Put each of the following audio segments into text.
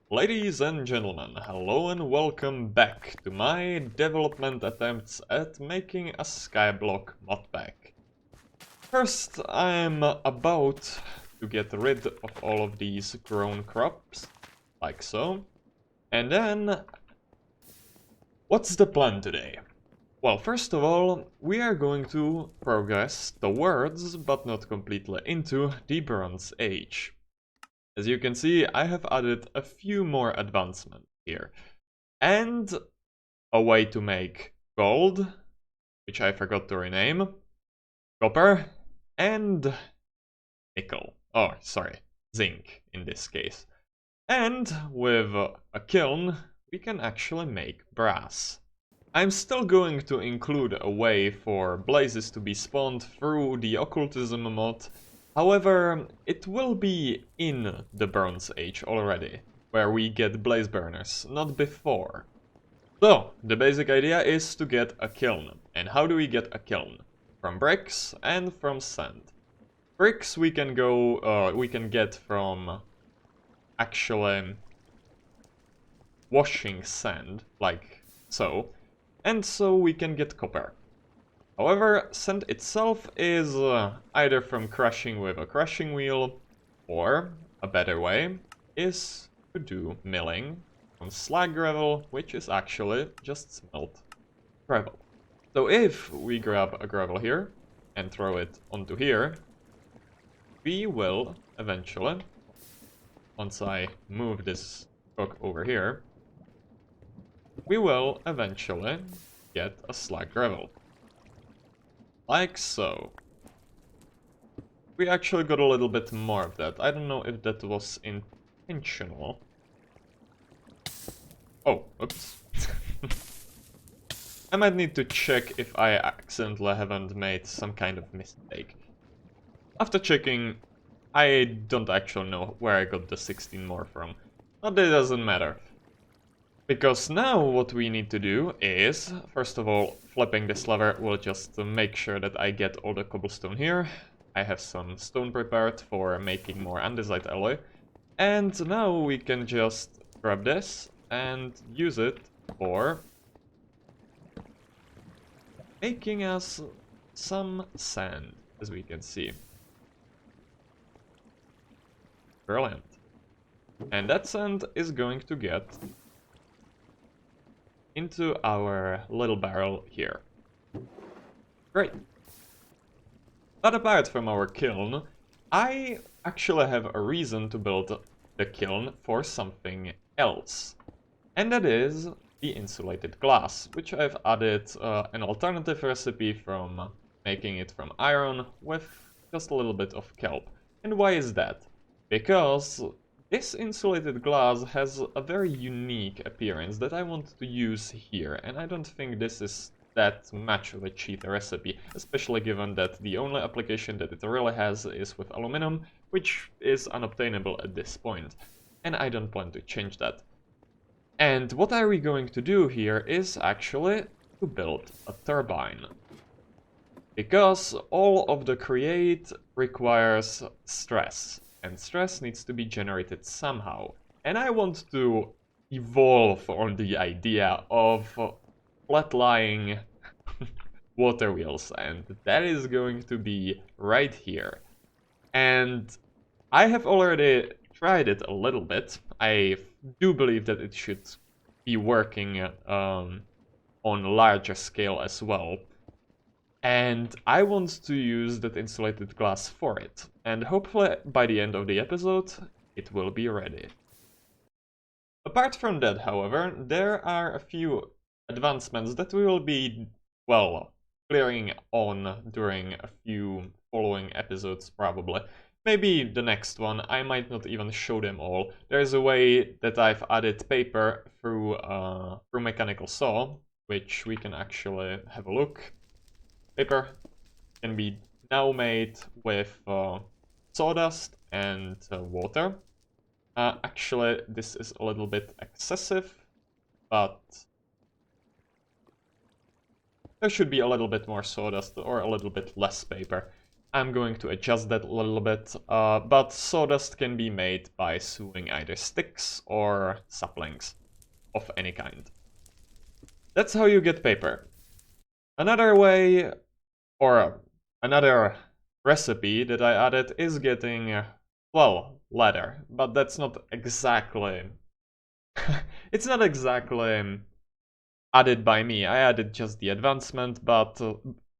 Ladies and gentlemen, hello and welcome back to my development attempts at making a skyblock modpack. First, I'm about to get rid of all of these grown crops, like so. And then, what's the plan today? Well, first of all, we are going to progress towards, but not completely into, the Bronze Age. As you can see, I have added a few more advancements here. And a way to make gold, which I forgot to rename, copper, and nickel. Oh, sorry, zinc in this case. And with a kiln, we can actually make brass. I'm still going to include a way for blazes to be spawned through the occultism mod. However, it will be in the Bronze Age already, where we get blaze burners, not before. So, the basic idea is to get a kiln. And how do we get a kiln? From bricks and from sand. Bricks we can get from actually washing sand, like so. And so we can get copper. However, sand itself is either from crushing with a crushing wheel, or a better way is to do milling on slag gravel, which is actually just smelt gravel. So if we grab a gravel here and throw it onto here, we will eventually, once I move this hook over here, we will eventually get a slag gravel. Like so. We actually got a little bit more of that. I don't know if that was intentional. Oh, oops. I might need to check if I accidentally haven't made some kind of mistake. After checking, I don't actually know where I got the 16 more from. But that doesn't matter. Because now what we need to do is, first of all, flipping this lever will just make sure that I get all the cobblestone here. I have some stone prepared for making more andesite alloy. And now we can just grab this and use it for making us some sand, as we can see. Brilliant. And that sand is going to get into our little barrel here. Great. But apart from our kiln, I actually have a reason to build the kiln for something else. And that is the insulated glass, which I've added an alternative recipe from making it from iron with just a little bit of kelp. And why is that? Because this insulated glass has a very unique appearance that I want to use here, and I don't think this is that much of a cheat recipe, especially given that the only application that it really has is with aluminum, which is unobtainable at this point, and I don't plan to change that. And what are we going to do here is actually to build a turbine. Because all of the create requires stress, and stress needs to be generated somehow. And I want to evolve on the idea of flat-lying water wheels, and that is going to be right here. And I have already tried it a little bit. I do believe that it should be working on a larger scale as well. And I want to use that insulated glass for it. And hopefully by the end of the episode, it will be ready. Apart from that, however, there are a few advancements that we will be, well, clearing on during a few following episodes probably. Maybe the next one, I might not even show them all. There's a way that I've added paper through mechanical saw, which we can actually have a look. Paper can be now made with sawdust and water. Actually, this is a little bit excessive, but there should be a little bit more sawdust or a little bit less paper. I'm going to adjust that a little bit, but sawdust can be made by sewing either sticks or saplings of any kind. That's how you get paper. Another way, or another recipe that I added is getting, well, leather, but that's not exactly... it's not exactly added by me. I added just the advancement, but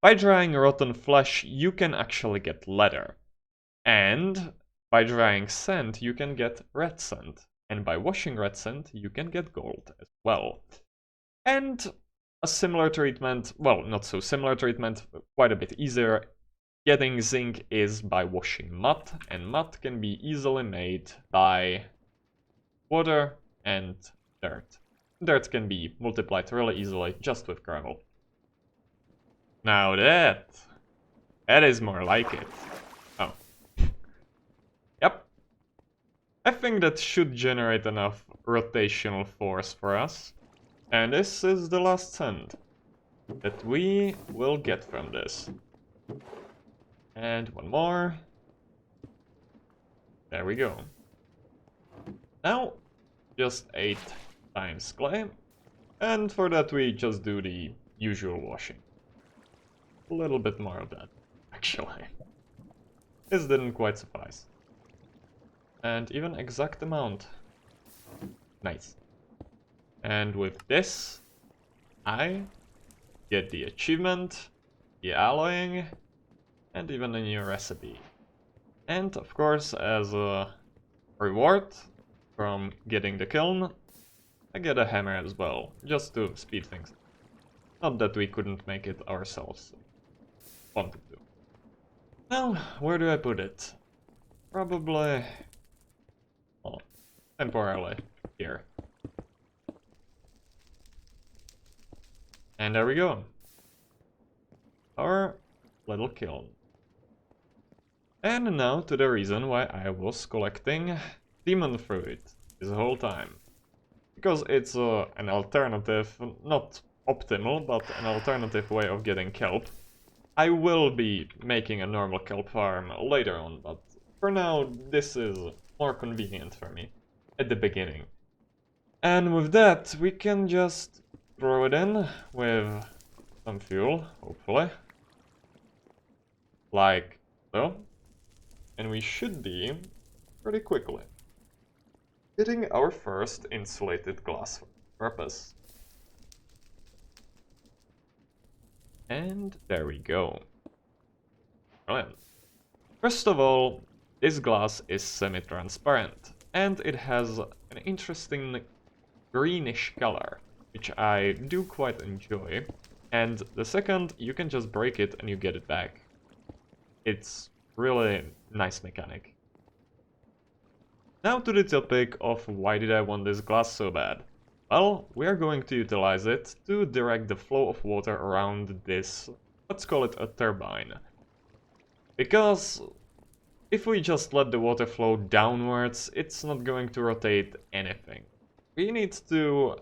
by drying rotten flesh you can actually get leather. And by drying sand you can get red sand. And by washing red sand you can get gold as well. And a similar treatment, well, not so similar treatment, quite a bit easier, getting zinc is by washing mud, and mud can be easily made by water and dirt. Dirt can be multiplied really easily just with gravel. Now that is more like it. Oh. Yep. I think that should generate enough rotational force for us. And this is the last sand that we will get from this. And one more. There we go. Now, just 8 times clay. And for that we just do the usual washing. A little bit more of that, actually. This didn't quite suffice. And even exact amount. Nice. And with this, I get the achievement, the alloying, and even a new recipe. And of course, as a reward from getting the kiln, I get a hammer as well, just to speed things up. Not that we couldn't make it ourselves. Wanted to. Now, where do I put it? Probably... well, temporarily here. And there we go. Our little kiln. And now to the reason why I was collecting demon fruit this whole time. Because it's an alternative, not optimal, but an alternative way of getting kelp. I will be making a normal kelp farm later on, but for now this is more convenient for me at the beginning. And with that we can just throw it in with some fuel, hopefully. Like so. And we should be, pretty quickly, getting our first insulated glass purpose. And there we go. Brilliant. First of all, this glass is semi-transparent, and it has an interesting greenish color, which I do quite enjoy. And the second, you can just break it and you get it back. It's really nice mechanic. Now to the topic of why did I want this glass so bad. Well, we are going to utilize it to direct the flow of water around this, let's call it a turbine. Because if we just let the water flow downwards, it's not going to rotate anything. We need to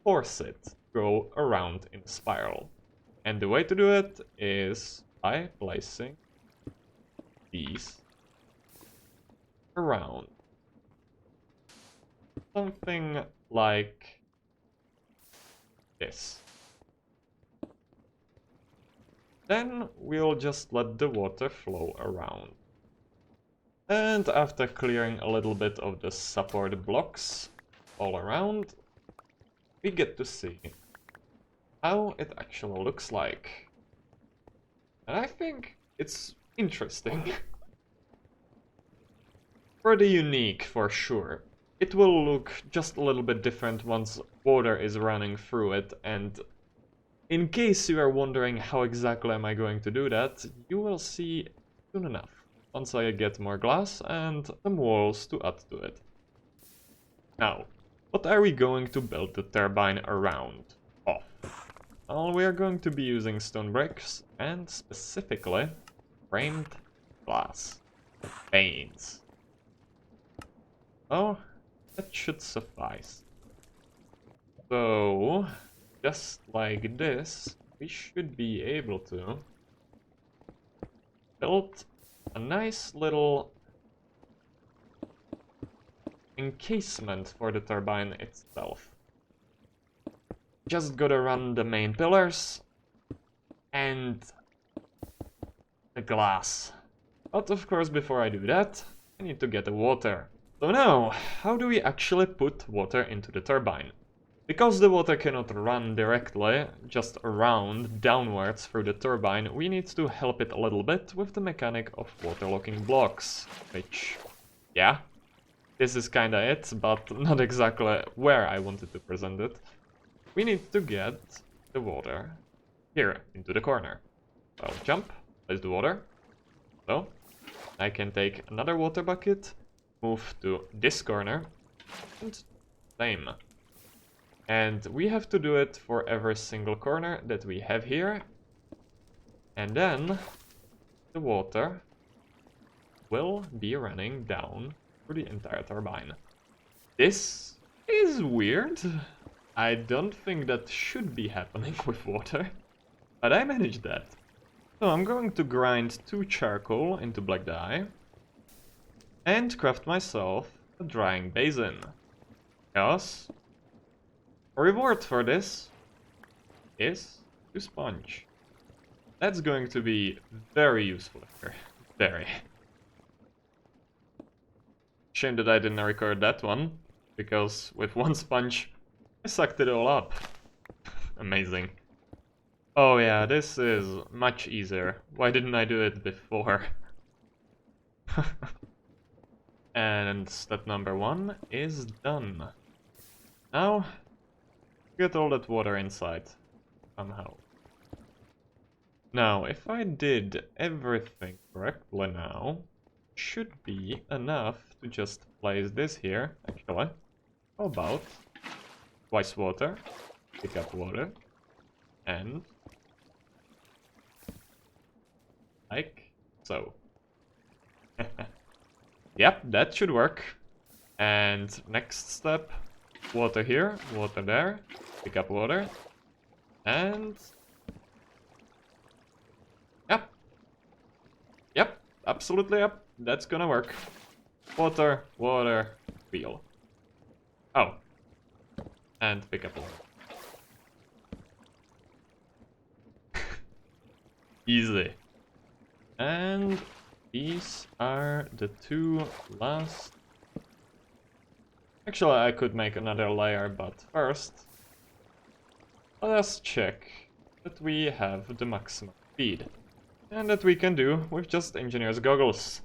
force it to go around in a spiral. And the way to do it is by placing these around. Something like this. Then we'll just let the water flow around. And after clearing a little bit of the support blocks all around, we get to see how it actually looks like. And I think it's interesting. Pretty unique for sure. It will look just a little bit different once water is running through it, and in case you are wondering how exactly am I going to do that, you will see soon enough, once I get more glass and some walls to add to it. Now, what are we going to build the turbine around of? Well, we are going to be using stone bricks, and specifically framed glass panes. Oh, that should suffice. So, just like this, we should be able to built a nice little encasement for the turbine itself. Just gotta run the main pillars and the glass. But of course, before I do that, I need to get the water. So now, how do we actually put water into the turbine? Because the water cannot run directly, just around, downwards through the turbine, we need to help it a little bit with the mechanic of water-locking blocks, which, yeah, this is kinda it, but not exactly where I wanted to present it. We need to get the water here, into the corner. So I'll jump, place the water. So, I can take another water bucket, move to this corner, and same. And we have to do it for every single corner that we have here. And then the water will be running down through the entire turbine. This is weird. I don't think that should be happening with water, but I managed that. So I'm going to grind 2 charcoal into black dye and craft myself a drying basin. Because reward for this is 2 sponge. That's going to be very useful here. Very. Shame that I didn't record that one, because with 1 sponge I sucked it all up. Amazing. Oh yeah, this is much easier. Why didn't I do it before? And step number 1 is done. Now, get all that water inside, somehow. Now, if I did everything correctly now, should be enough to just place this here, actually. How about twice water, pick up water, and like so. Yep, that should work. And next step, water here, water there, pick up water, and yep, absolutely yep, that's gonna work. Water, water, wheel. Oh, and pick up water. Easy. And these are the 2 last. Actually, I could make another layer, but first, let us check that we have the maximum speed. And that we can do with just engineer's goggles.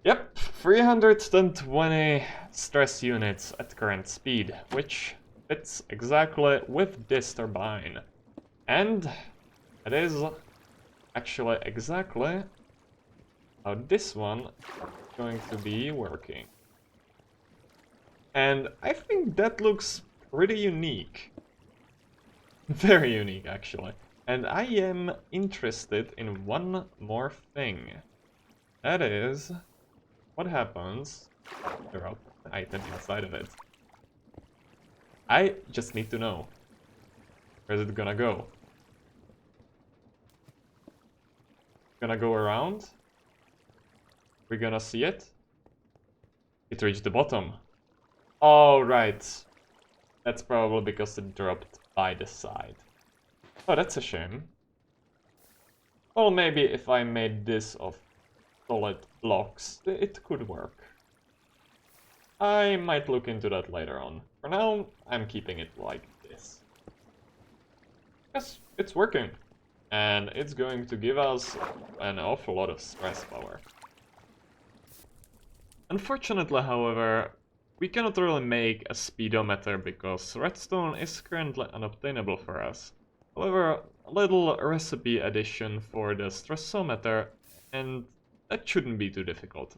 Yep, 320 stress units at current speed, which fits exactly with this turbine. And it is actually exactly how this one is going to be working. And I think that looks pretty unique. Very unique, actually. And I am interested in one more thing. That is, what happens if there are an item inside of it? I just need to know. Where is it gonna go? Gonna go around? We're gonna see it? It reached the bottom. Oh, right. That's probably because it dropped by the side. Oh, that's a shame. Well, maybe if I made this of solid blocks, it could work. I might look into that later on. For now, I'm keeping it like this. Yes, it's working. And it's going to give us an awful lot of stress power. Unfortunately, however, we cannot really make a speedometer because redstone is currently unobtainable for us. However, a little recipe addition for the stressometer, and that shouldn't be too difficult.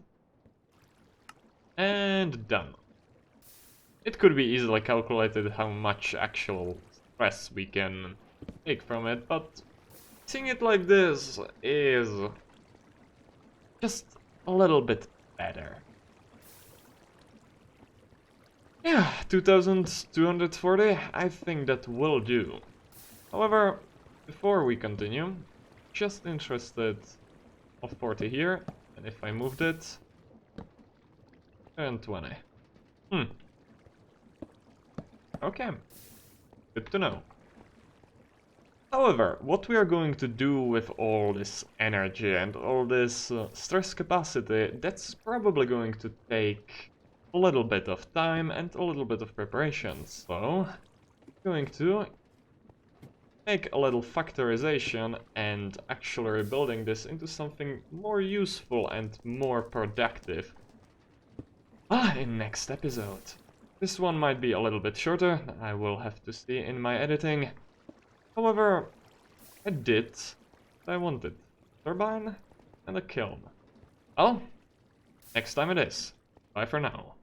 And done. It could be easily calculated how much actual stress we can take from it, but seeing it like this is just a little bit better. Yeah, 2240, I think that will do. However, before we continue, just interested of 40 here, and if I moved it, and 20. Okay, good to know. However, what we are going to do with all this energy and all this stress capacity, that's probably going to take a little bit of time and a little bit of preparation. So, I'm going to make a little factorization and actually rebuilding this into something more useful and more productive in next episode. This one might be a little bit shorter, I will have to see in my editing. However, I did what I wanted. Turbine and a kiln. Well, next time it is. Bye for now.